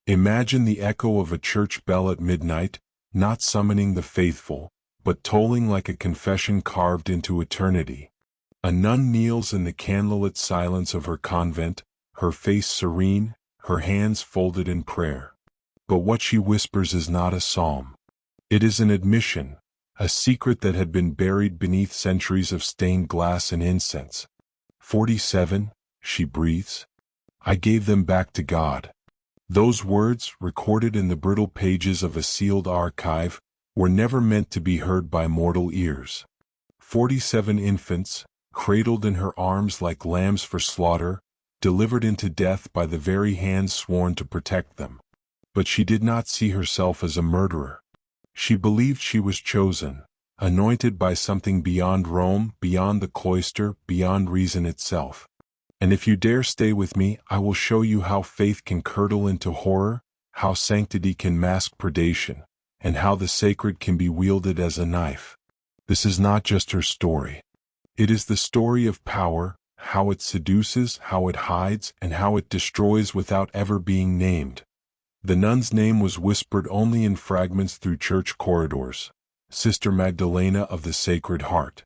Imagine the echo of a church bell at midnight, not summoning the faithful, but tolling like a confession carved into eternity. A nun kneels in the candlelit silence of her convent, her face serene, her hands folded in prayer. But what she whispers is not a psalm. It is an admission, a secret that had been buried beneath centuries of stained glass and incense. 47, she breathes. I gave them back to God. Those words, recorded in the brittle pages of a sealed archive, were never meant to be heard by mortal ears. 47 infants, cradled in her arms like lambs for slaughter, delivered into death by the very hands sworn to protect them. But she did not see herself as a murderer. She believed she was chosen, anointed by something beyond Rome, beyond the cloister, beyond reason itself. And if you dare stay with me, I will show you how faith can curdle into horror, how sanctity can mask predation, and how the sacred can be wielded as a knife. This is not just her story. It is the story of power, how it seduces, how it hides, and how it destroys without ever being named. The nun's name was whispered only in fragments through church corridors. Sister Magdalena of the Sacred Heart.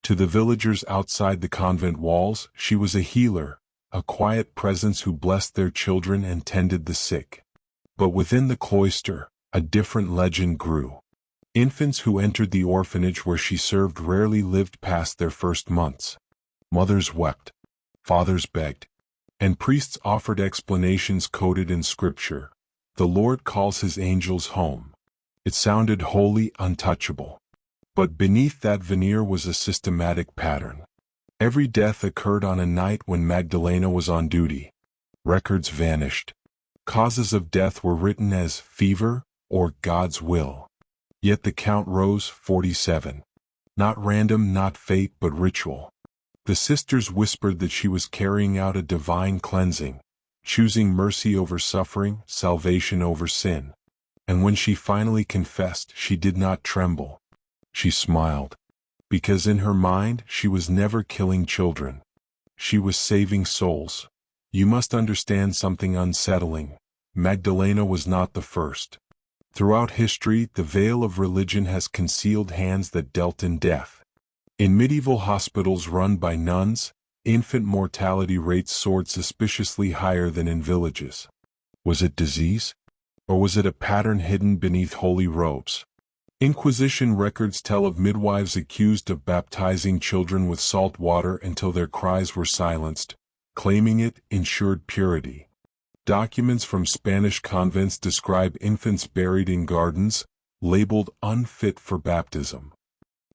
To the villagers outside the convent walls, she was a healer, a quiet presence who blessed their children and tended the sick. But within the cloister, a different legend grew. Infants who entered the orphanage where she served rarely lived past their first months. Mothers wept, fathers begged, and priests offered explanations coded in scripture. The Lord calls his angels home. It sounded holy, untouchable. But beneath that veneer was a systematic pattern. Every death occurred on a night when Magdalena was on duty. Records vanished. Causes of death were written as fever or God's will. Yet the count rose, 47. Not random, not fate, but ritual. The sisters whispered that she was carrying out a divine cleansing, choosing mercy over suffering, salvation over sin. And when she finally confessed, she did not tremble. She smiled, because in her mind she was never killing children. She was saving souls. You must understand something unsettling. Magdalena was not the first. Throughout history, the veil of religion has concealed hands that dealt in death. In medieval hospitals run by nuns, infant mortality rates soared suspiciously higher than in villages. Was it disease? Or was it a pattern hidden beneath holy robes? Inquisition records tell of midwives accused of baptizing children with salt water until their cries were silenced, claiming it ensured purity. Documents from Spanish convents describe infants buried in gardens, labeled unfit for baptism.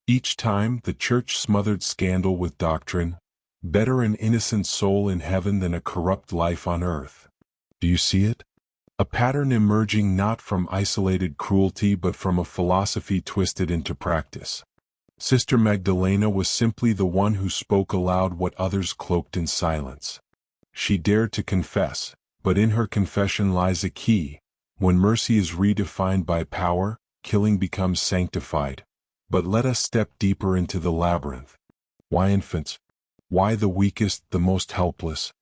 Each time, the church smothered scandal with doctrine, better an innocent soul in heaven than a corrupt life on earth. Do you see it? A pattern emerging not from isolated cruelty but from a philosophy twisted into practice. Sister Magdalena was simply the one who spoke aloud what others cloaked in silence. She dared to confess, but in her confession lies a key. When mercy is redefined by power, killing becomes sanctified. But let us step deeper into the labyrinth. Why infants? Why the weakest, the most helpless?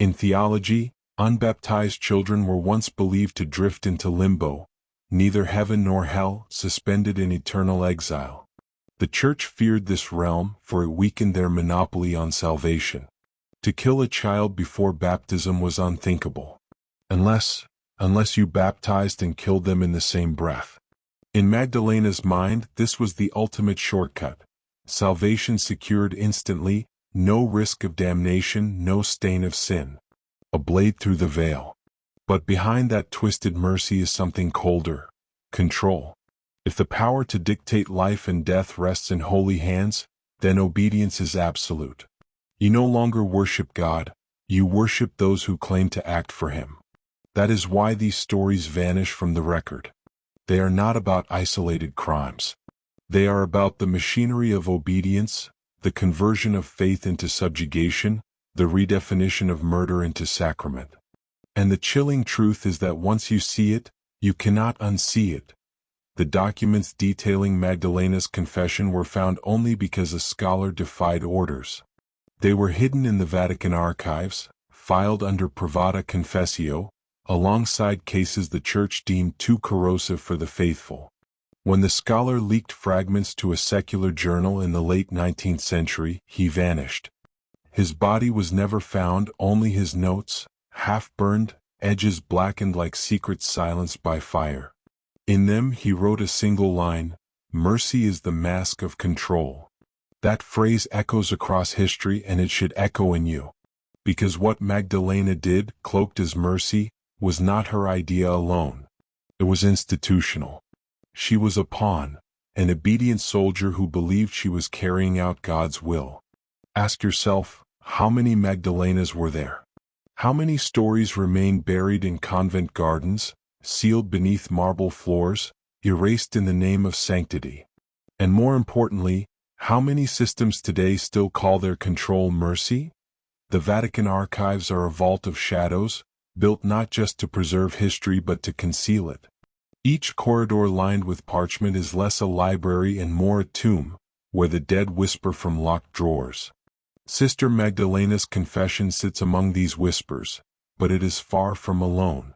In theology, unbaptized children were once believed to drift into limbo, neither heaven nor hell, suspended in eternal exile. The church feared this realm, for it weakened their monopoly on salvation. To kill a child before baptism was unthinkable. Unless you baptized and killed them in the same breath. In Magdalena's mind, this was the ultimate shortcut. Salvation secured instantly, no risk of damnation, no stain of sin. A blade through the veil. But behind that twisted mercy is something colder. Control. If the power to dictate life and death rests in holy hands, then obedience is absolute. You no longer worship God, you worship those who claim to act for Him. That is why these stories vanish from the record. They are not about isolated crimes. They are about the machinery of obedience, the conversion of faith into subjugation, the redefinition of murder into sacrament. And the chilling truth is that once you see it, you cannot unsee it. The documents detailing Magdalena's confession were found only because a scholar defied orders. They were hidden in the Vatican archives, filed under Privata Confessio, alongside cases the Church deemed too corrosive for the faithful. When the scholar leaked fragments to a secular journal in the late 19th century, he vanished. His body was never found, only his notes, half-burned, edges blackened like secrets silenced by fire. In them he wrote a single line, "Mercy is the mask of control." That phrase echoes across history, and it should echo in you. Because what Magdalena did, cloaked as mercy, was not her idea alone. It was institutional. She was a pawn, an obedient soldier who believed she was carrying out God's will. Ask yourself, how many Magdalenas were there? How many stories remain buried in convent gardens, sealed beneath marble floors, erased in the name of sanctity? And more importantly, how many systems today still call their control mercy? The Vatican archives are a vault of shadows, built not just to preserve history but to conceal it. Each corridor lined with parchment is less a library and more a tomb, where the dead whisper from locked drawers. Sister Magdalena's confession sits among these whispers, but it is far from alone.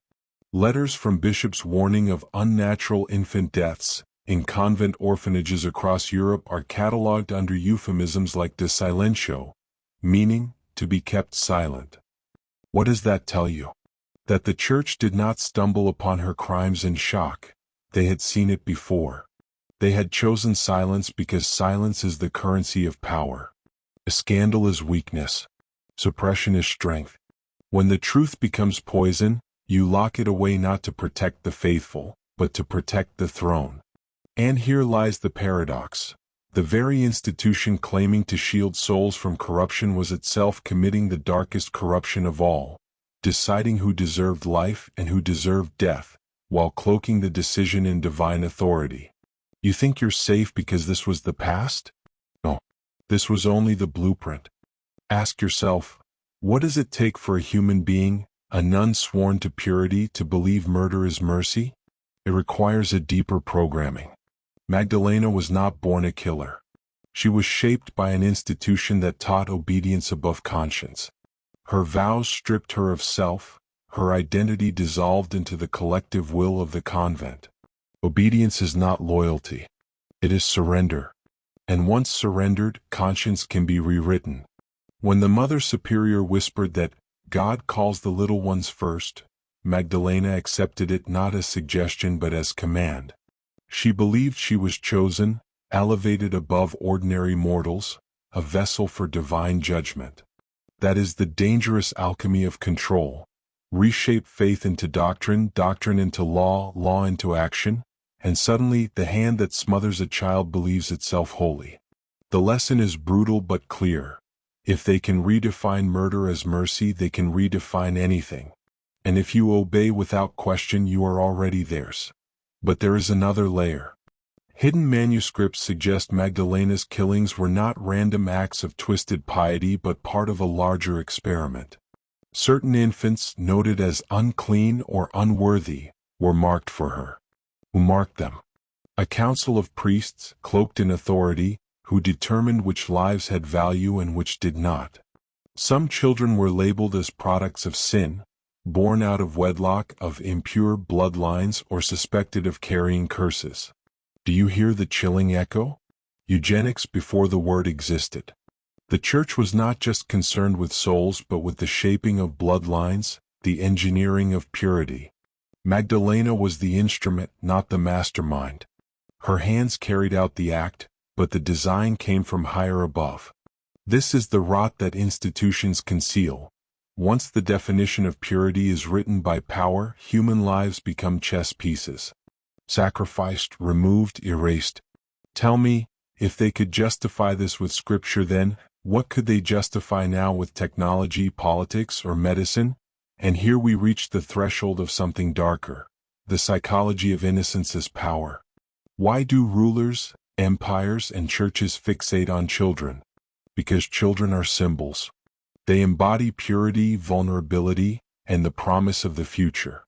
Letters from bishops warning of unnatural infant deaths in convent orphanages across Europe are catalogued under euphemisms like de silentio, meaning to be kept silent. What does that tell you? That the Church did not stumble upon her crimes in shock. They had seen it before. They had chosen silence because silence is the currency of power. A scandal is weakness. Suppression is strength. When the truth becomes poison, you lock it away not to protect the faithful, but to protect the throne. And here lies the paradox. The very institution claiming to shield souls from corruption was itself committing the darkest corruption of all, deciding who deserved life and who deserved death, while cloaking the decision in divine authority. You think you're safe because this was the past? No. This was only the blueprint. Ask yourself, what does it take for a human being, a nun sworn to purity, to believe murder is mercy? It requires a deeper programming. Magdalena was not born a killer. She was shaped by an institution that taught obedience above conscience. Her vows stripped her of self, her identity dissolved into the collective will of the convent. Obedience is not loyalty. It is surrender. And once surrendered, conscience can be rewritten. When the Mother Superior whispered that God calls the little ones first, Magdalena accepted it not as suggestion but as command. She believed she was chosen, elevated above ordinary mortals, a vessel for divine judgment. That is the dangerous alchemy of control. Reshape faith into doctrine, doctrine into law, law into action, and suddenly the hand that smothers a child believes itself holy. The lesson is brutal but clear. If they can redefine murder as mercy, they can redefine anything. And if you obey without question, you are already theirs. But there is another layer. Hidden manuscripts suggest Magdalena's killings were not random acts of twisted piety but part of a larger experiment. Certain infants, noted as unclean or unworthy, were marked for her. Who marked them? A council of priests, cloaked in authority, who determined which lives had value and which did not. Some children were labeled as products of sin, born out of wedlock, of impure bloodlines, or suspected of carrying curses. Do you hear the chilling echo? Eugenics before the word existed. The Church was not just concerned with souls but with the shaping of bloodlines, the engineering of purity. Magdalena was the instrument, not the mastermind. Her hands carried out the act, but the design came from higher above. This is the rot that institutions conceal. Once the definition of purity is written by power, human lives become chess pieces. Sacrificed, removed, erased. Tell me, if they could justify this with Scripture then, what could they justify now with technology, politics, or medicine? And here we reach the threshold of something darker. The psychology of innocence as power. Why do rulers, empires, and churches fixate on children? Because children are symbols. They embody purity, vulnerability, and the promise of the future.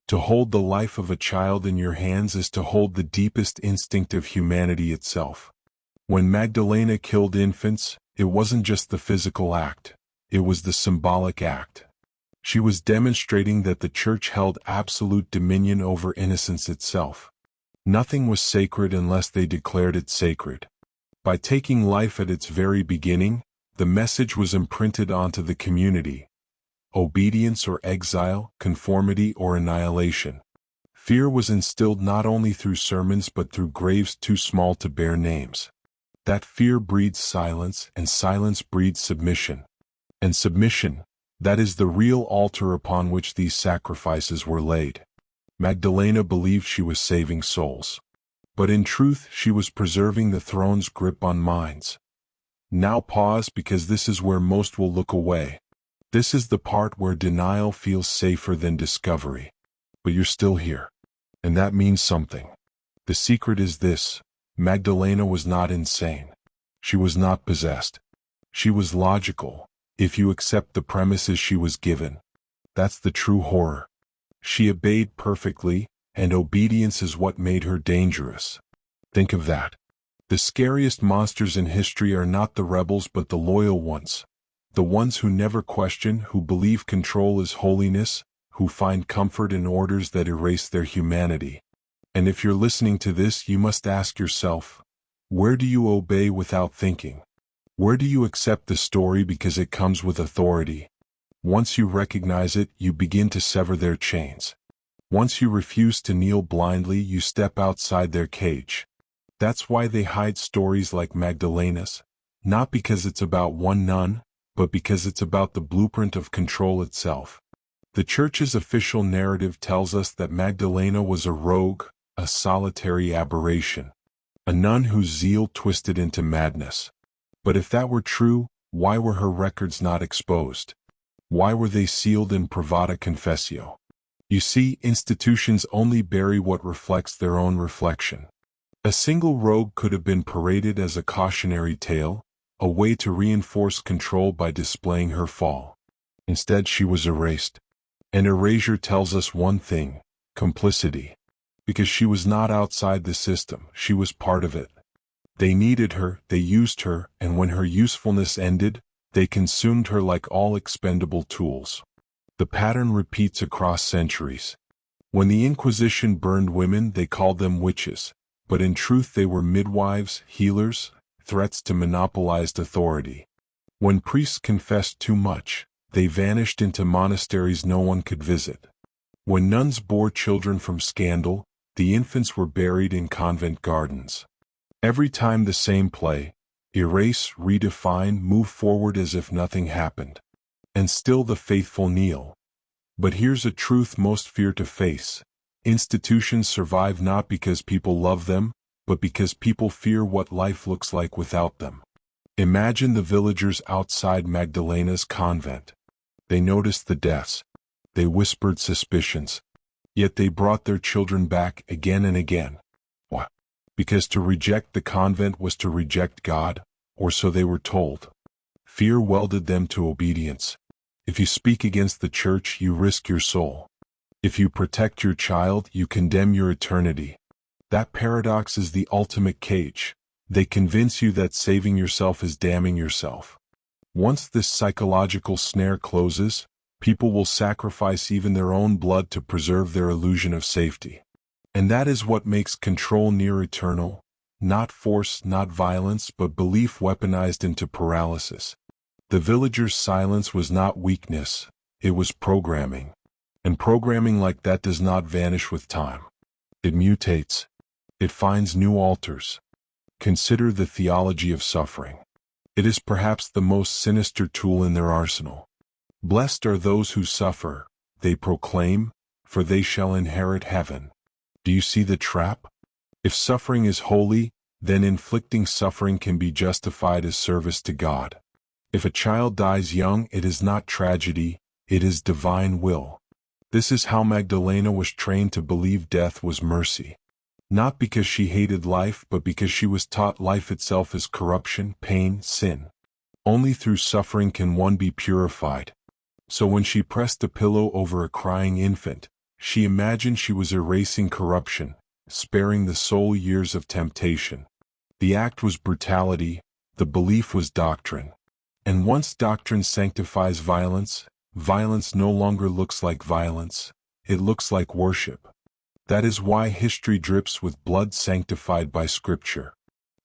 To hold the life of a child in your hands is to hold the deepest instinct of humanity itself. When Magdalena killed infants, it wasn't just the physical act, it was the symbolic act. She was demonstrating that the Church held absolute dominion over innocence itself. Nothing was sacred unless they declared it sacred. By taking life at its very beginning, the message was imprinted onto the community: obedience or exile, conformity or annihilation. Fear was instilled not only through sermons but through graves too small to bear names. That fear breeds silence, and silence breeds submission. And submission, that is the real altar upon which these sacrifices were laid. Magdalena believed she was saving souls. But in truth she was preserving the throne's grip on minds. Now pause, because this is where most will look away. This is the part where denial feels safer than discovery. But you're still here. And that means something. The secret is this: Magdalena was not insane. She was not possessed. She was logical, if you accept the premises she was given. That's the true horror. She obeyed perfectly, and obedience is what made her dangerous. Think of that. The scariest monsters in history are not the rebels but the loyal ones. The ones who never question, who believe control is holiness, who find comfort in orders that erase their humanity. And if you're listening to this, you must ask yourself, where do you obey without thinking? Where do you accept the story because it comes with authority? Once you recognize it, you begin to sever their chains. Once you refuse to kneel blindly, you step outside their cage. That's why they hide stories like Magdalena's, not because it's about one nun, but because it's about the blueprint of control itself. The Church's official narrative tells us that Magdalena was a rogue, a solitary aberration, a nun whose zeal twisted into madness. But if that were true, why were her records not exposed? Why were they sealed in privata confessio? You see, institutions only bury what reflects their own reflection. A single rogue could have been paraded as a cautionary tale, a way to reinforce control by displaying her fall. Instead, she was erased. And erasure tells us one thing: complicity. Because she was not outside the system, she was part of it. They needed her, they used her, and when her usefulness ended, they consumed her like all expendable tools. The pattern repeats across centuries. When the Inquisition burned women, they called them witches, but in truth they were midwives, healers, threats to monopolized authority. When priests confessed too much, they vanished into monasteries no one could visit. When nuns bore children from scandal, the infants were buried in convent gardens. Every time the same play: erase, redefine, move forward as if nothing happened. And still the faithful kneel. But here's a truth most fear to face: institutions survive not because people love them, but because people fear what life looks like without them. Imagine the villagers outside Magdalena's convent. They noticed the deaths. They whispered suspicions. Yet they brought their children back again and again. Why? Because to reject the convent was to reject God, or so they were told. Fear welded them to obedience. If you speak against the Church, you risk your soul. If you protect your child, you condemn your eternity. That paradox is the ultimate cage. They convince you that saving yourself is damning yourself. Once this psychological snare closes, people will sacrifice even their own blood to preserve their illusion of safety. And that is what makes control near eternal: not force, not violence, but belief weaponized into paralysis. The villagers' silence was not weakness, it was programming. And programming like that does not vanish with time. It mutates. It finds new altars. Consider the theology of suffering. It is perhaps the most sinister tool in their arsenal. Blessed are those who suffer, they proclaim, for they shall inherit heaven. Do you see the trap? If suffering is holy, then inflicting suffering can be justified as service to God. If a child dies young, it is not tragedy, it is divine will. This is how Magdalena was trained to believe death was mercy. Not because she hated life, but because she was taught life itself is corruption, pain, sin. Only through suffering can one be purified. So when she pressed a pillow over a crying infant, she imagined she was erasing corruption, sparing the soul years of temptation. The act was brutality, the belief was doctrine. And once doctrine sanctifies violence, violence no longer looks like violence, it looks like worship. That is why history drips with blood sanctified by Scripture.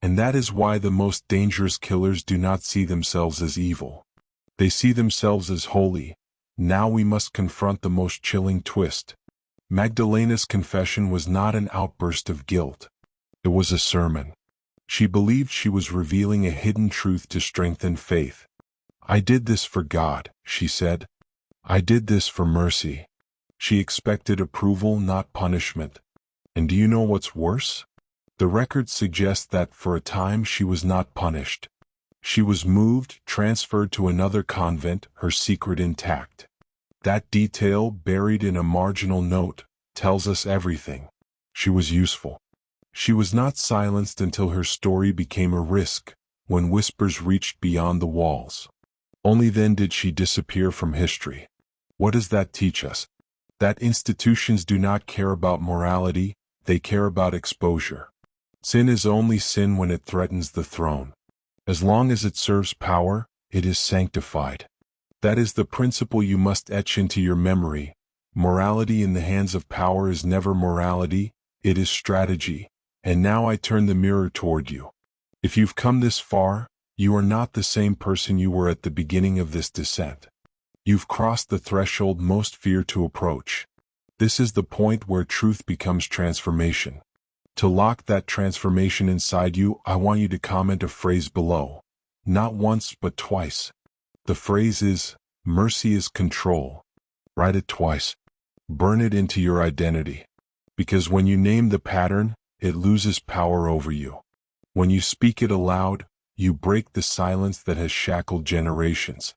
And that is why the most dangerous killers do not see themselves as evil. They see themselves as holy. Now we must confront the most chilling twist. Magdalena's confession was not an outburst of guilt. It was a sermon. She believed she was revealing a hidden truth to strengthen faith. I did this for God, she said. I did this for mercy. She expected approval, not punishment. And do you know what's worse? The records suggest that for a time she was not punished. She was moved, transferred to another convent, her secret intact. That detail, buried in a marginal note, tells us everything. She was useful. She was not silenced until her story became a risk, when whispers reached beyond the walls. Only then did she disappear from history. What does that teach us? That institutions do not care about morality, they care about exposure. Sin is only sin when it threatens the throne. As long as it serves power, it is sanctified. That is the principle you must etch into your memory. Morality in the hands of power is never morality, it is strategy. And now I turn the mirror toward you. If you've come this far, you are not the same person you were at the beginning of this descent. You've crossed the threshold most fear to approach. This is the point where truth becomes transformation. To lock that transformation inside you, I want you to comment a phrase below. Not once, but twice. The phrase is, mercy is control. Write it twice. Burn it into your identity. Because when you name the pattern, it loses power over you. When you speak it aloud, you break the silence that has shackled generations.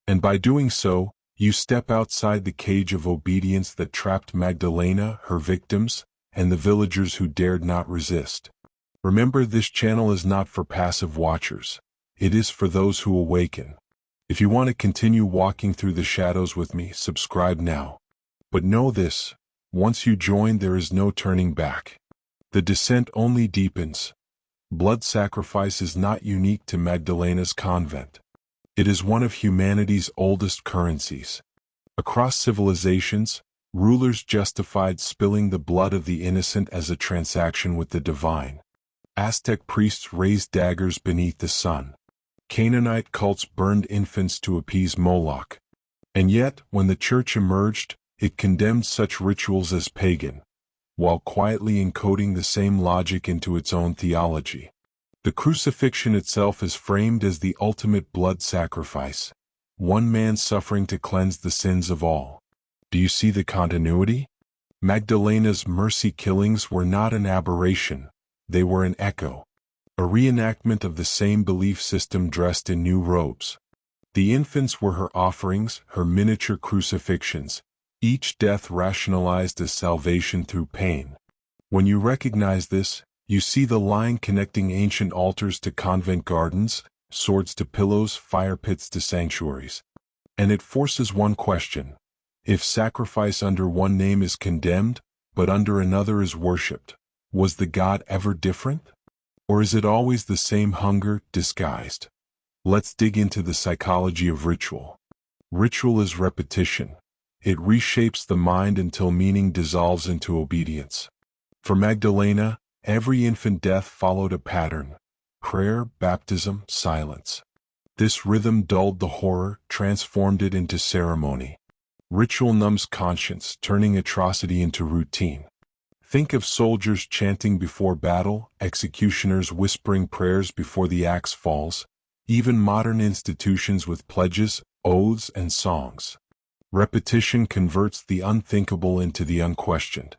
And by doing so, you step outside the cage of obedience that trapped Magdalena, her victims, and the villagers who dared not resist. Remember, this channel is not for passive watchers. It is for those who awaken. If you want to continue walking through the shadows with me, subscribe now. But know this, once you join, there is no turning back. The descent only deepens. Blood sacrifice is not unique to Magdalena's convent. It is one of humanity's oldest currencies. Across civilizations, rulers justified spilling the blood of the innocent as a transaction with the divine. Aztec priests raised daggers beneath the sun. Canaanite cults burned infants to appease Moloch. And yet, when the church emerged, it condemned such rituals as pagan, while quietly encoding the same logic into its own theology. The crucifixion itself is framed as the ultimate blood sacrifice, one man suffering to cleanse the sins of all. Do you see the continuity? Magdalena's mercy killings were not an aberration, they were an echo, a reenactment of the same belief system dressed in new robes. The infants were her offerings, her miniature crucifixions, each death rationalized as salvation through pain. When you recognize this, you see the line connecting ancient altars to convent gardens, swords to pillows, fire pits to sanctuaries. And it forces one question. If sacrifice under one name is condemned, but under another is worshipped, was the God ever different? Or is it always the same hunger, disguised? Let's dig into the psychology of ritual. Ritual is repetition. It reshapes the mind until meaning dissolves into obedience. For Magdalena, every infant death followed a pattern: prayer, baptism, silence. This rhythm dulled the horror, transformed it into ceremony. Ritual numbs conscience, turning atrocity into routine. Think of soldiers chanting before battle, executioners whispering prayers before the axe falls, even modern institutions with pledges, oaths, and songs. Repetition converts the unthinkable into the unquestioned.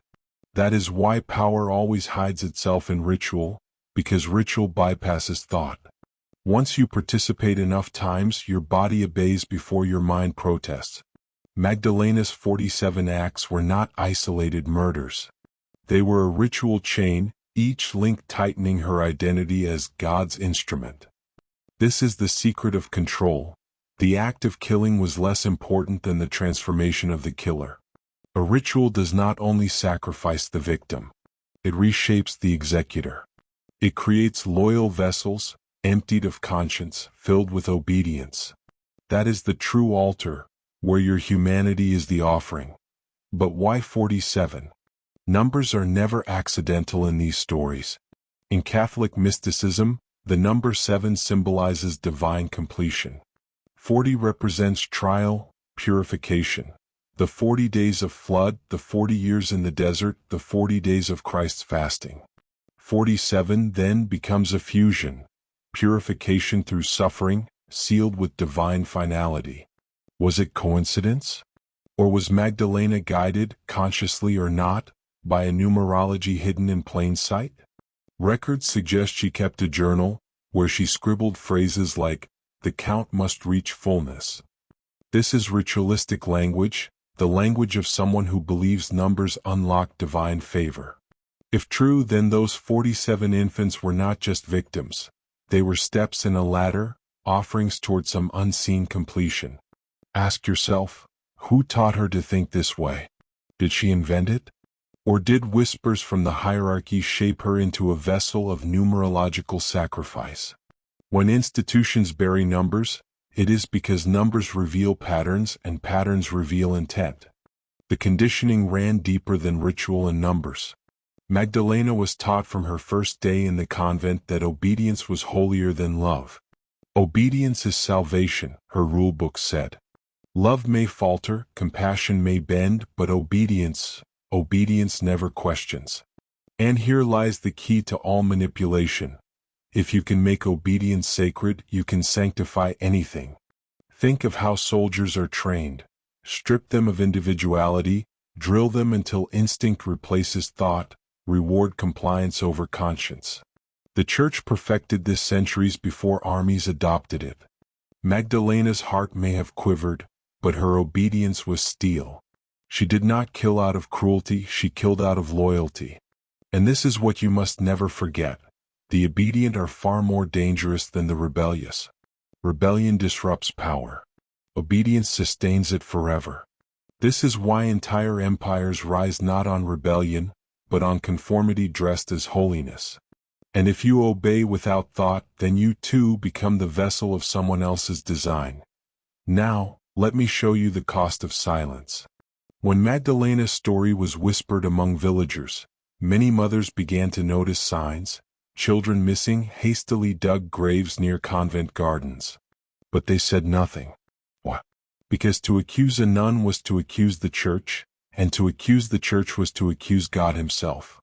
That is why power always hides itself in ritual, because ritual bypasses thought. Once you participate enough times, your body obeys before your mind protests. Magdalena's 47 acts were not isolated murders. They were a ritual chain, each link tightening her identity as God's instrument. This is the secret of control. The act of killing was less important than the transformation of the killer. A ritual does not only sacrifice the victim, it reshapes the executor. It creates loyal vessels, emptied of conscience, filled with obedience. That is the true altar, where your humanity is the offering. But why 47? Numbers are never accidental in these stories. In Catholic mysticism, the number 7 symbolizes divine completion. 40 represents trial, purification. The 40 days of flood, the 40 years in the desert, the 40 days of Christ's fasting. 47 then becomes a fusion, purification through suffering, sealed with divine finality. Was it coincidence? Or was Magdalena guided, consciously or not, by a numerology hidden in plain sight? Records suggest she kept a journal, where she scribbled phrases like, "The count must reach fullness." This is ritualistic language, the language of someone who believes numbers unlock divine favor. If true, then those 47 infants were not just victims. They were steps in a ladder, offerings toward some unseen completion. Ask yourself, who taught her to think this way? Did she invent it? Or did whispers from the hierarchy shape her into a vessel of numerological sacrifice? When institutions bury numbers, it is because numbers reveal patterns and patterns reveal intent. The conditioning ran deeper than ritual and numbers. Magdalena was taught from her first day in the convent that obedience was holier than love. Obedience is salvation, her rulebook said. Love may falter, compassion may bend, but obedience never questions. And here lies the key to all manipulation. If you can make obedience sacred, you can sanctify anything. Think of how soldiers are trained. Strip them of individuality, drill them until instinct replaces thought, reward compliance over conscience. The Church perfected this centuries before armies adopted it. Magdalena's heart may have quivered, but her obedience was steel. She did not kill out of cruelty, she killed out of loyalty. And this is what you must never forget. The obedient are far more dangerous than the rebellious. Rebellion disrupts power. Obedience sustains it forever. This is why entire empires rise not on rebellion, but on conformity dressed as holiness. And if you obey without thought, then you too become the vessel of someone else's design. Now, let me show you the cost of silence. When Magdalena's story was whispered among villagers, many mothers began to notice signs, children missing, hastily dug graves near convent gardens. But they said nothing. Why? Because to accuse a nun was to accuse the Church, and to accuse the Church was to accuse God Himself.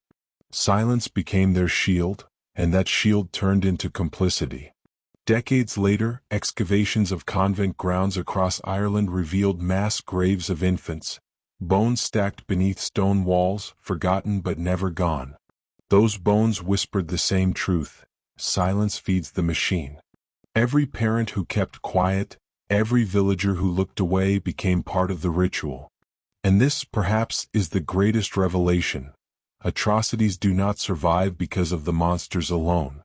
Silence became their shield, and that shield turned into complicity. Decades later, excavations of convent grounds across Ireland revealed mass graves of infants, bones stacked beneath stone walls, forgotten but never gone. Those bones whispered the same truth: silence feeds the machine. Every parent who kept quiet, every villager who looked away became part of the ritual. And this, perhaps, is the greatest revelation. Atrocities do not survive because of the monsters alone.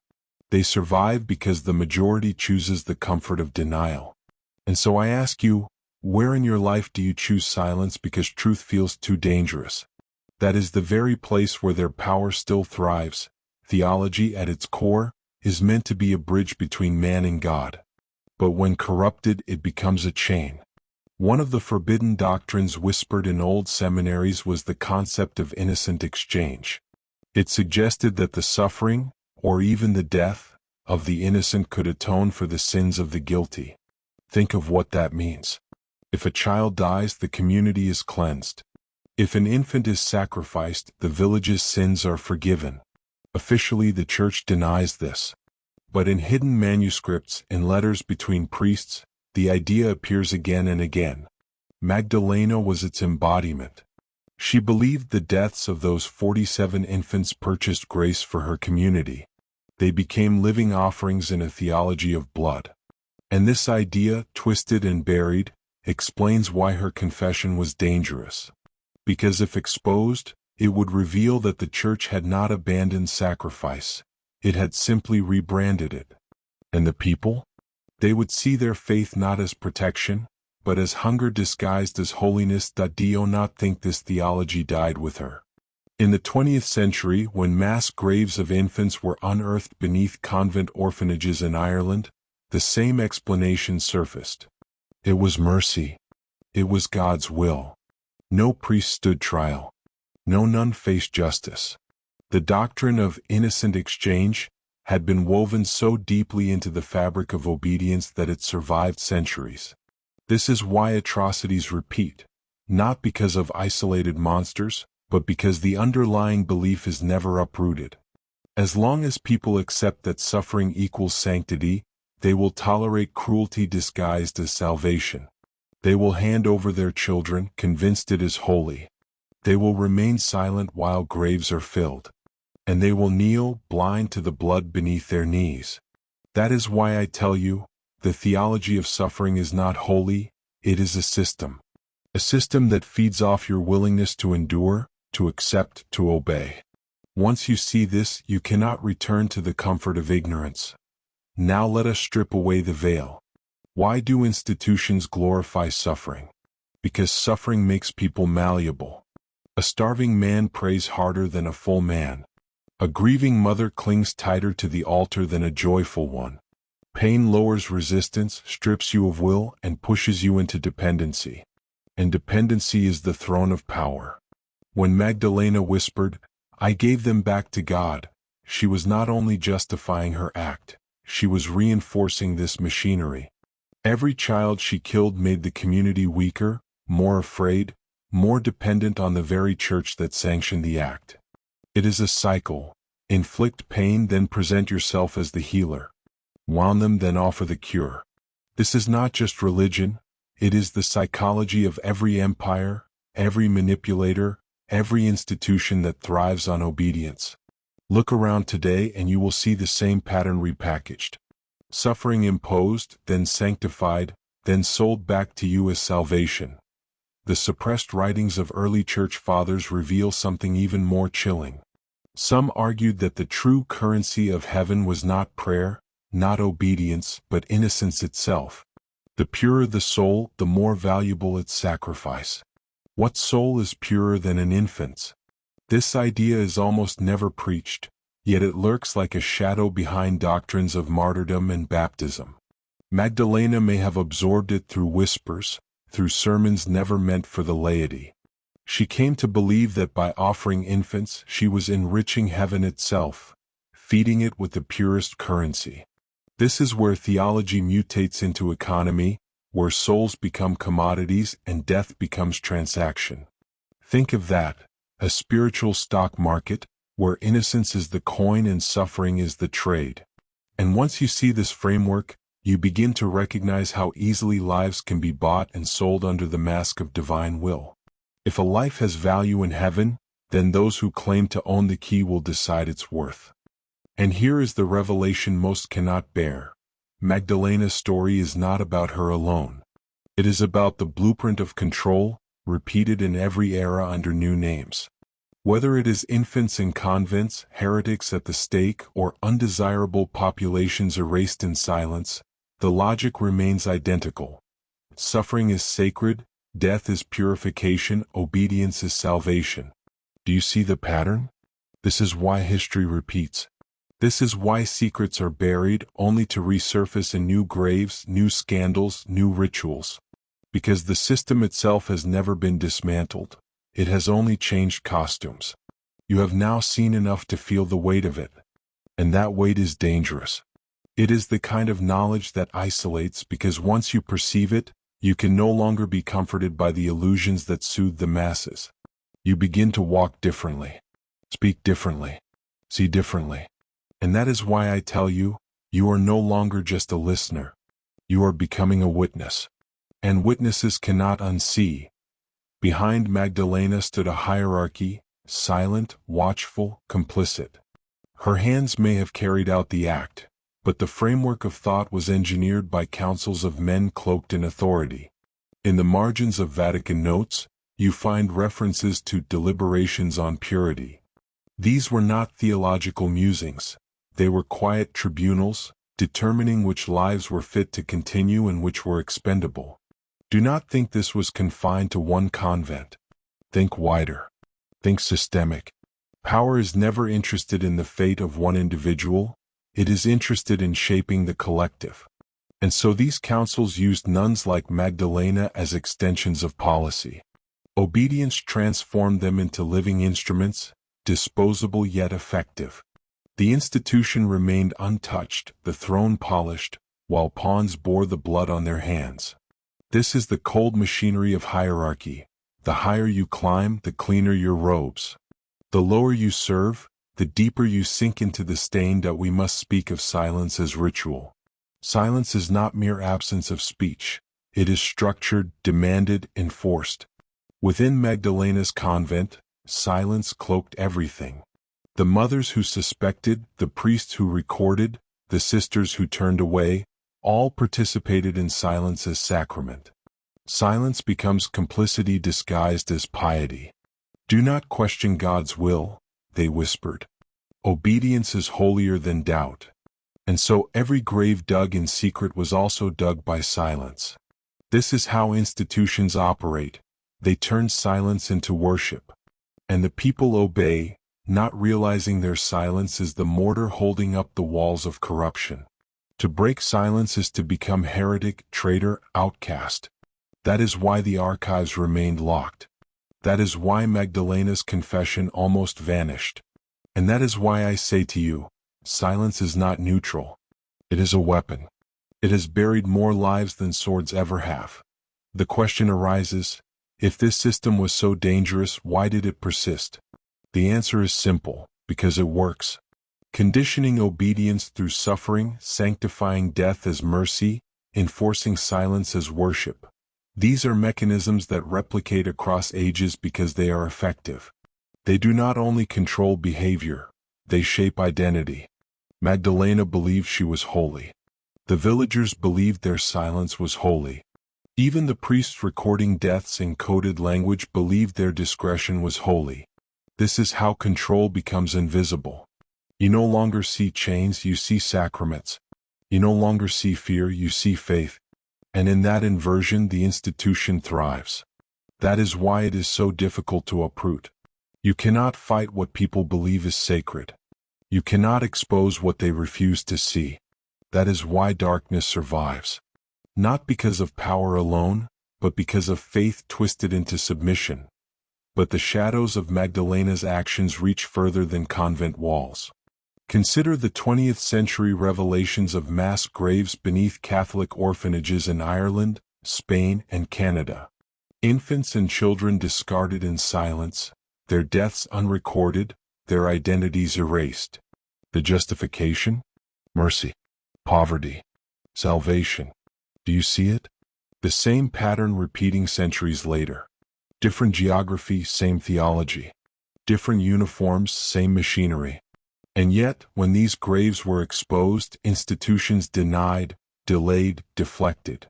They survive because the majority chooses the comfort of denial. And so I ask you, where in your life do you choose silence because truth feels too dangerous? That is the very place where their power still thrives. Theology, at its core, is meant to be a bridge between man and God. But when corrupted, it becomes a chain. One of the forbidden doctrines whispered in old seminaries was the concept of innocent exchange. It suggested that the suffering, or even the death, of the innocent could atone for the sins of the guilty. Think of what that means. If a child dies, the community is cleansed. If an infant is sacrificed, the village's sins are forgiven. Officially, the Church denies this. But in hidden manuscripts and letters between priests, the idea appears again and again. Magdalena was its embodiment. She believed the deaths of those 47 infants purchased grace for her community. They became living offerings in a theology of blood. And this idea, twisted and buried, explains why her confession was dangerous. Because if exposed, it would reveal that the Church had not abandoned sacrifice. It had simply rebranded it. And the people? They would see their faith not as protection, but as hunger disguised as holiness. Do not think this theology died with her. In the 20th century, when mass graves of infants were unearthed beneath convent orphanages in Ireland, the same explanation surfaced. It was mercy. It was God's will. No priest stood trial. No nun faced justice. The doctrine of innocent exchange had been woven so deeply into the fabric of obedience that it survived centuries. This is why atrocities repeat, not because of isolated monsters, but because the underlying belief is never uprooted. As long as people accept that suffering equals sanctity, they will tolerate cruelty disguised as salvation. They will hand over their children, convinced it is holy. They will remain silent while graves are filled. And they will kneel, blind to the blood beneath their knees. That is why I tell you, the theology of suffering is not holy, it is a system. A system that feeds off your willingness to endure, to accept, to obey. Once you see this, you cannot return to the comfort of ignorance. Now let us strip away the veil. Why do institutions glorify suffering? Because suffering makes people malleable. A starving man prays harder than a full man. A grieving mother clings tighter to the altar than a joyful one. Pain lowers resistance, strips you of will, and pushes you into dependency. And dependency is the throne of power. When Magdalena whispered, "I gave them back to God," she was not only justifying her act, she was reinforcing this machinery. Every child she killed made the community weaker, more afraid, more dependent on the very church that sanctioned the act. It is a cycle. Inflict pain, then present yourself as the healer. Wound them, then offer the cure. This is not just religion, it is the psychology of every empire, every manipulator, every institution that thrives on obedience. Look around today and you will see the same pattern repackaged. Suffering imposed, then sanctified, then sold back to you as salvation. The suppressed writings of early church fathers reveal something even more chilling. Some argued that the true currency of heaven was not prayer, not obedience, but innocence itself. The purer the soul, the more valuable its sacrifice. What soul is purer than an infant's? This idea is almost never preached, yet it lurks like a shadow behind doctrines of martyrdom and baptism. Magdalena may have absorbed it through whispers, through sermons never meant for the laity. She came to believe that by offering infants she was enriching heaven itself, feeding it with the purest currency. This is where theology mutates into economy, where souls become commodities and death becomes transaction. Think of that, a spiritual stock market, where innocence is the coin and suffering is the trade. And once you see this framework, you begin to recognize how easily lives can be bought and sold under the mask of divine will. If a life has value in heaven, then those who claim to own the key will decide its worth. And here is the revelation most cannot bear. Magdalena's story is not about her alone. It is about the blueprint of control, repeated in every era under new names. Whether it is infants in convents, heretics at the stake, or undesirable populations erased in silence, the logic remains identical. Suffering is sacred, death is purification, obedience is salvation. Do you see the pattern? This is why history repeats. This is why secrets are buried only to resurface in new graves, new scandals, new rituals. Because the system itself has never been dismantled. It has only changed costumes. You have now seen enough to feel the weight of it. And that weight is dangerous. It is the kind of knowledge that isolates because once you perceive it, you can no longer be comforted by the illusions that soothe the masses. You begin to walk differently, speak differently, see differently. And that is why I tell you, you are no longer just a listener. You are becoming a witness. And witnesses cannot unsee. Behind Magdalena stood a hierarchy, silent, watchful, complicit. Her hands may have carried out the act, but the framework of thought was engineered by councils of men cloaked in authority. In the margins of Vatican notes, you find references to deliberations on purity. These were not theological musings. They were quiet tribunals, determining which lives were fit to continue and which were expendable. Do not think this was confined to one convent. Think wider. Think systemic. Power is never interested in the fate of one individual. It is interested in shaping the collective. And so these councils used nuns like Magdalena as extensions of policy. Obedience transformed them into living instruments, disposable yet effective. The institution remained untouched, the throne polished, while pawns bore the blood on their hands. This is the cold machinery of hierarchy. The higher you climb, the cleaner your robes. The lower you serve, the deeper you sink into the stain. That we must speak of silence as ritual. Silence is not mere absence of speech. It is structured, demanded, enforced. Within Magdalena's convent, silence cloaked everything. The mothers who suspected, the priests who recorded, the sisters who turned away, all participated in silence as sacrament. Silence becomes complicity disguised as piety. Do not question God's will, they whispered. Obedience is holier than doubt. And so every grave dug in secret was also dug by silence. This is how institutions operate. They turn silence into worship. And the people obey, not realizing their silence is the mortar holding up the walls of corruption. To break silence is to become heretic, traitor, outcast. That is why the archives remained locked. That is why Magdalena's confession almost vanished. And that is why I say to you, silence is not neutral. It is a weapon. It has buried more lives than swords ever have. The question arises, if this system was so dangerous, why did it persist? The answer is simple, because it works. Conditioning obedience through suffering, sanctifying death as mercy, enforcing silence as worship. These are mechanisms that replicate across ages because they are effective. They do not only control behavior, they shape identity. Magdalena believed she was holy. The villagers believed their silence was holy. Even the priests recording deaths in coded language believed their discretion was holy. This is how control becomes invisible. You no longer see chains, you see sacraments. You no longer see fear, you see faith. And in that inversion the institution thrives. That is why it is so difficult to uproot. You cannot fight what people believe is sacred. You cannot expose what they refuse to see. That is why darkness survives. Not because of power alone, but because of faith twisted into submission. But the shadows of Magdalena's actions reach further than convent walls. Consider the 20th century revelations of mass graves beneath Catholic orphanages in Ireland, Spain, and Canada. Infants and children discarded in silence, their deaths unrecorded, their identities erased. The justification? Mercy. Poverty. Salvation. Do you see it? The same pattern repeating centuries later. Different geography, same theology. Different uniforms, same machinery. And yet, when these graves were exposed, institutions denied, delayed, deflected.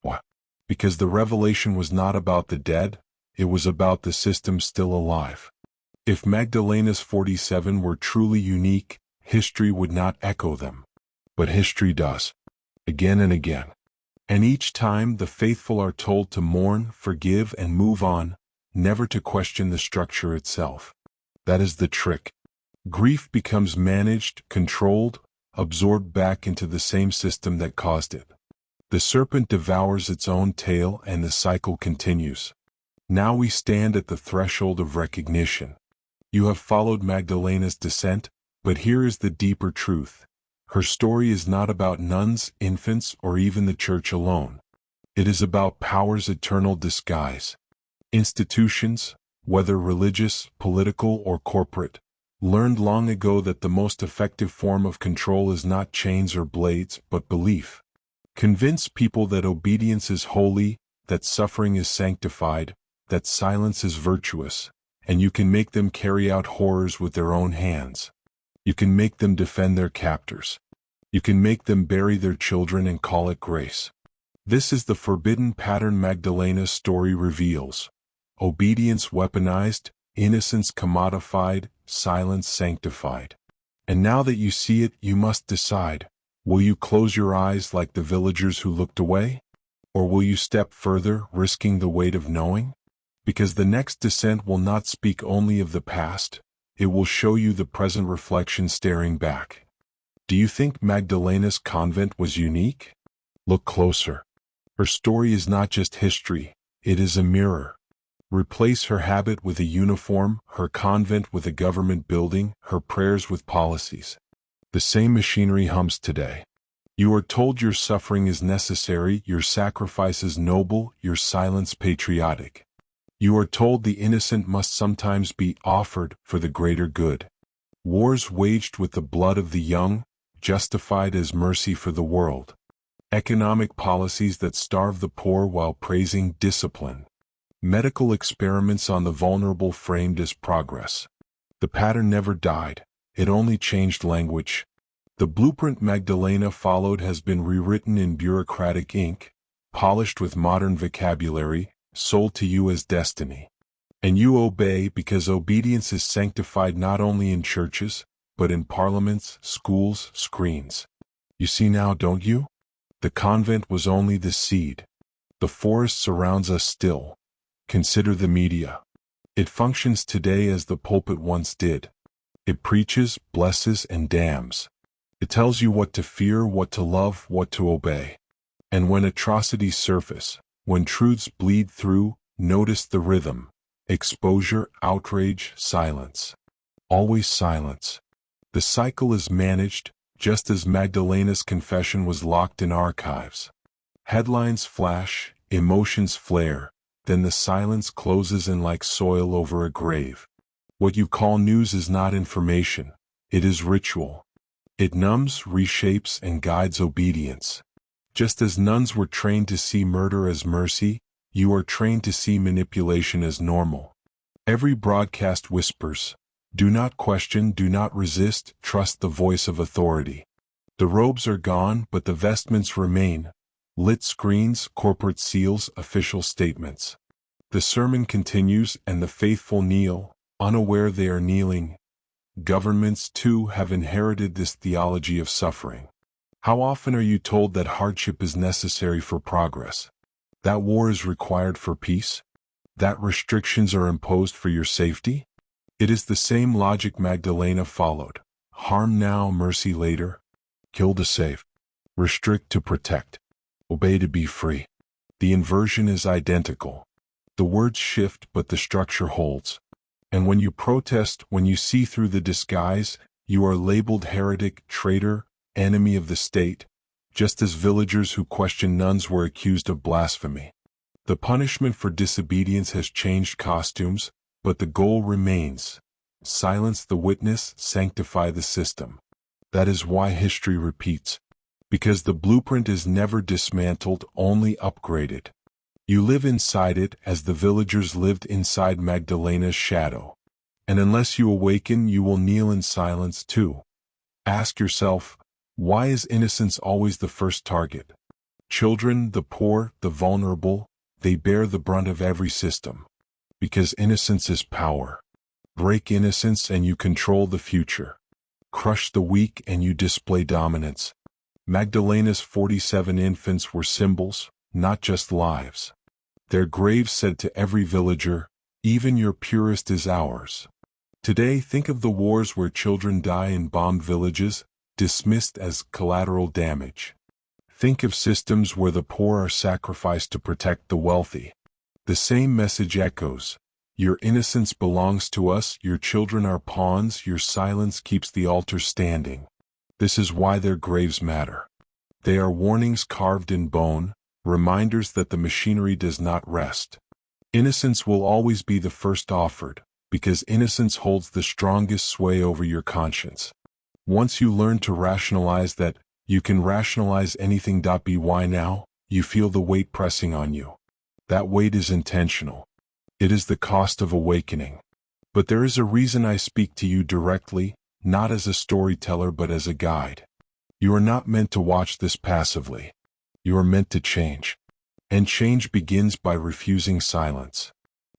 Why? Because the revelation was not about the dead, it was about the system still alive. If Magdalena's 47 were truly unique, history would not echo them. But history does. Again and again. And each time the faithful are told to mourn, forgive, and move on, never to question the structure itself. That is the trick. Grief becomes managed, controlled, absorbed back into the same system that caused it. The serpent devours its own tail and the cycle continues. Now we stand at the threshold of recognition. You have followed Magdalena's descent, but here is the deeper truth. Her story is not about nuns, infants, or even the church alone. It is about power's eternal disguise. Institutions, whether religious, political, or corporate, learned long ago that the most effective form of control is not chains or blades, but belief. Convince people that obedience is holy, that suffering is sanctified, that silence is virtuous, and you can make them carry out horrors with their own hands. You can make them defend their captors. You can make them bury their children and call it grace. This is the forbidden pattern Magdalena's story reveals. Obedience weaponized, innocence commodified, silence sanctified. And now that you see it, you must decide. Will you close your eyes like the villagers who looked away? Or will you step further, risking the weight of knowing? Because the next descent will not speak only of the past, it will show you the present reflection staring back. Do you think Magdalena's convent was unique? Look closer. Her story is not just history, it is a mirror. Replace her habit with a uniform, her convent with a government building, her prayers with policies. The same machinery hums today. You are told your suffering is necessary, your sacrifice is noble, your silence patriotic. You are told the innocent must sometimes be offered for the greater good. Wars waged with the blood of the young, justified as mercy for the world. Economic policies that starve the poor while praising discipline. Medical experiments on the vulnerable framed as progress. The pattern never died, it only changed language. The blueprint Magdalena followed has been rewritten in bureaucratic ink, polished with modern vocabulary, sold to you as destiny. And you obey because obedience is sanctified not only in churches, but in parliaments, schools, screens. You see now, don't you? The convent was only the seed. The forest surrounds us still. Consider the media. It functions today as the pulpit once did. It preaches, blesses, and damns. It tells you what to fear, what to love, what to obey. And when atrocities surface, when truths bleed through, notice the rhythm. Exposure, outrage, silence. Always silence. The cycle is managed, just as Magdalena's confession was locked in archives. Headlines flash, emotions flare, then the silence closes in like soil over a grave. What you call news is not information, it is ritual. It numbs, reshapes, and guides obedience. Just as nuns were trained to see murder as mercy, you are trained to see manipulation as normal. Every broadcast whispers, do not question, do not resist, trust the voice of authority. The robes are gone, but the vestments remain. Lit screens, corporate seals, official statements. The sermon continues and the faithful kneel, unaware they are kneeling. Governments, too, have inherited this theology of suffering. How often are you told that hardship is necessary for progress? That war is required for peace? That restrictions are imposed for your safety? It is the same logic Magdalena followed. Harm now, mercy later. Kill to save. Restrict to protect. Obey to be free. The inversion is identical. The words shift, but the structure holds. And when you protest, when you see through the disguise, you are labeled heretic, traitor, enemy of the state, just as villagers who questioned nuns were accused of blasphemy. The punishment for disobedience has changed costumes, but the goal remains. Silence the witness, sanctify the system. That is why history repeats. Because the blueprint is never dismantled, only upgraded. You live inside it as the villagers lived inside Magdalena's shadow. And unless you awaken, you will kneel in silence too. Ask yourself, why is innocence always the first target? Children, the poor, the vulnerable, they bear the brunt of every system. Because innocence is power. Break innocence and you control the future. Crush the weak and you display dominance. Magdalena's 47 infants were symbols, not just lives. Their graves said to every villager, even your purest is ours. Today, think of the wars where children die in bombed villages, dismissed as collateral damage. Think of systems where the poor are sacrificed to protect the wealthy. The same message echoes. Your innocence belongs to us, your children are pawns, your silence keeps the altar standing. This is why their graves matter. They are warnings carved in bone, reminders that the machinery does not rest. Innocence will always be the first offered, because innocence holds the strongest sway over your conscience. Once you learn to rationalize that you can rationalize anything. Why now? You feel the weight pressing on you. That weight is intentional. It is the cost of awakening. But there is a reason I speak to you directly, not as a storyteller but as a guide. You are not meant to watch this passively. You are meant to change. And change begins by refusing silence.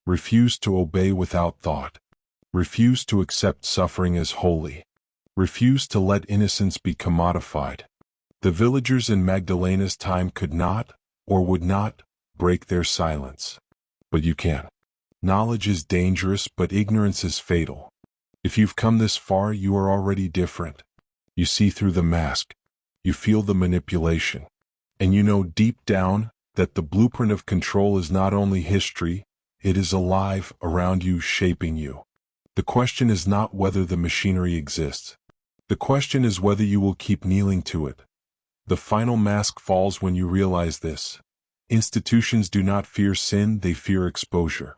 Refuse to obey without thought. Refuse to accept suffering as holy. Refuse to let innocence be commodified. The villagers in Magdalena's time could not, or would not, break their silence. But you can. Knowledge is dangerous, but ignorance is fatal. If you've come this far, you are already different. You see through the mask. You feel the manipulation. And you know deep down that the blueprint of control is not only history, it is alive around you, shaping you. The question is not whether the machinery exists. The question is whether you will keep kneeling to it. The final mask falls when you realize this. Institutions do not fear sin, they fear exposure.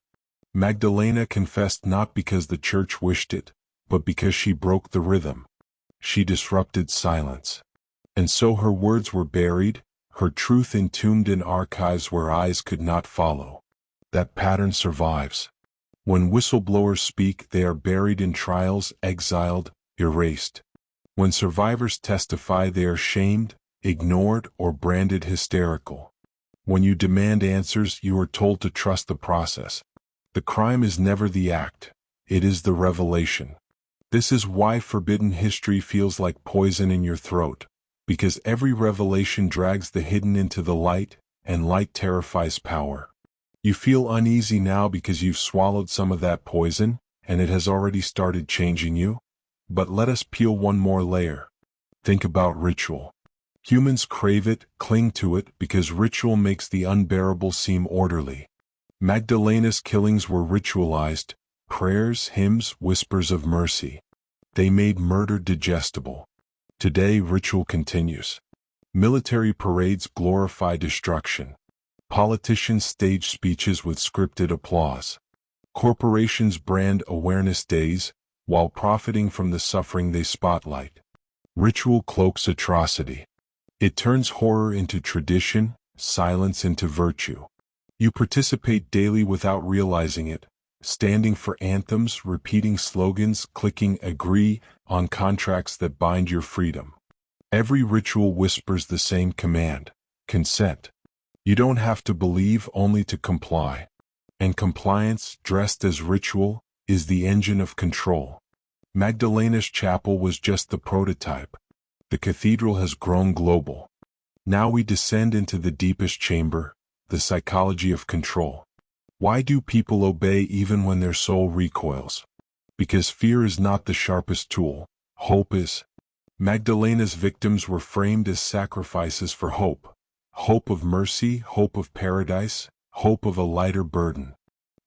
Magdalena confessed not because the church wished it, but because she broke the rhythm. She disrupted silence. And so her words were buried, her truth entombed in archives where eyes could not follow. That pattern survives. When whistleblowers speak, they are buried in trials, exiled, erased. When survivors testify, they are shamed, ignored, or branded hysterical. When you demand answers, you are told to trust the process. The crime is never the act, it is the revelation. This is why forbidden history feels like poison in your throat, because every revelation drags the hidden into the light, and light terrifies power. You feel uneasy now because you've swallowed some of that poison, and it has already started changing you? But let us peel one more layer. Think about ritual. Humans crave it, cling to it, because ritual makes the unbearable seem orderly. Magdalena's killings were ritualized, prayers, hymns, whispers of mercy. They made murder digestible. Today, ritual continues. Military parades glorify destruction. Politicians stage speeches with scripted applause. Corporations brand awareness days, while profiting from the suffering they spotlight. Ritual cloaks atrocity. It turns horror into tradition, silence into virtue. You participate daily without realizing it, standing for anthems, repeating slogans, clicking agree on contracts that bind your freedom. Every ritual whispers the same command: consent. You don't have to believe, only to comply. And compliance, dressed as ritual, is the engine of control. Magdalena's chapel was just the prototype. The cathedral has grown global. Now we descend into the deepest chamber, the psychology of control. Why do people obey even when their soul recoils? Because fear is not the sharpest tool, hope is. Magdalena's victims were framed as sacrifices for hope. Hope of mercy, hope of paradise, hope of a lighter burden.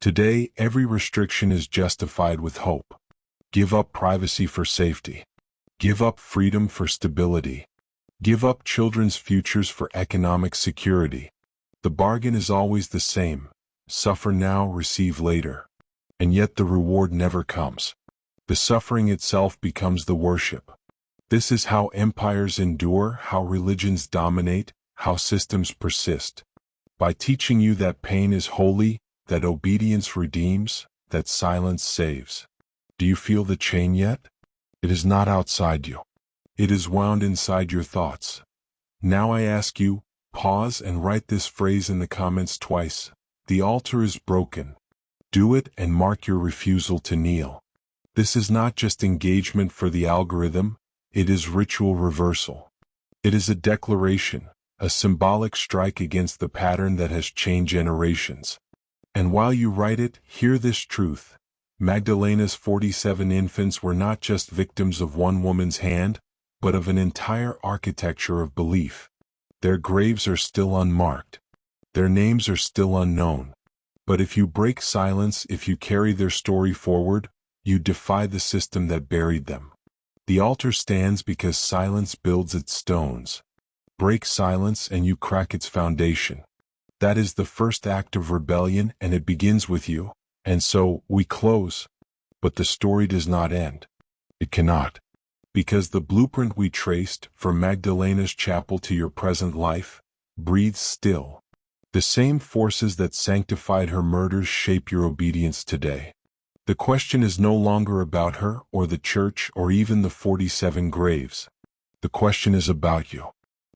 Today, every restriction is justified with hope. Give up privacy for safety. Give up freedom for stability. Give up children's futures for economic security. The bargain is always the same: suffer now, receive later. And yet the reward never comes. The suffering itself becomes the worship. This is how empires endure, how religions dominate, how systems persist. By teaching you that pain is holy, that obedience redeems, that silence saves. Do you feel the chain yet? It is not outside you. It is wound inside your thoughts. Now I ask you, pause and write this phrase in the comments twice. The altar is broken. Do it and mark your refusal to kneel. This is not just engagement for the algorithm, it is ritual reversal. It is a declaration, a symbolic strike against the pattern that has chained generations. And while you write it, hear this truth. Magdalena's 47 infants were not just victims of one woman's hand, but of an entire architecture of belief. Their graves are still unmarked. Their names are still unknown. But if you break silence, if you carry their story forward, you defy the system that buried them. The altar stands because silence builds its stones. Break silence and you crack its foundation. That is the first act of rebellion, and it begins with you. And so, we close. But the story does not end. It cannot. Because the blueprint we traced, from Magdalena's chapel to your present life, breathes still. The same forces that sanctified her murders shape your obedience today. The question is no longer about her, or the church, or even the 47 graves. The question is about you.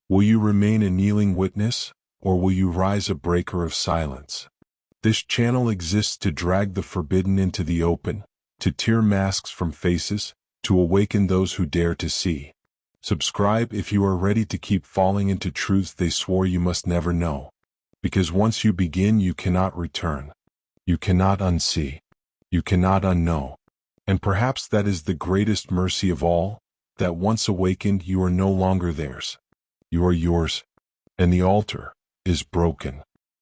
Will you remain a kneeling witness, or will you rise a breaker of silence? This channel exists to drag the forbidden into the open, to tear masks from faces, to awaken those who dare to see. Subscribe if you are ready to keep falling into truths they swore you must never know. Because once you begin, you cannot return. You cannot unsee. You cannot unknow. And perhaps that is the greatest mercy of all, that once awakened, you are no longer theirs. You are yours. and the altar is broken.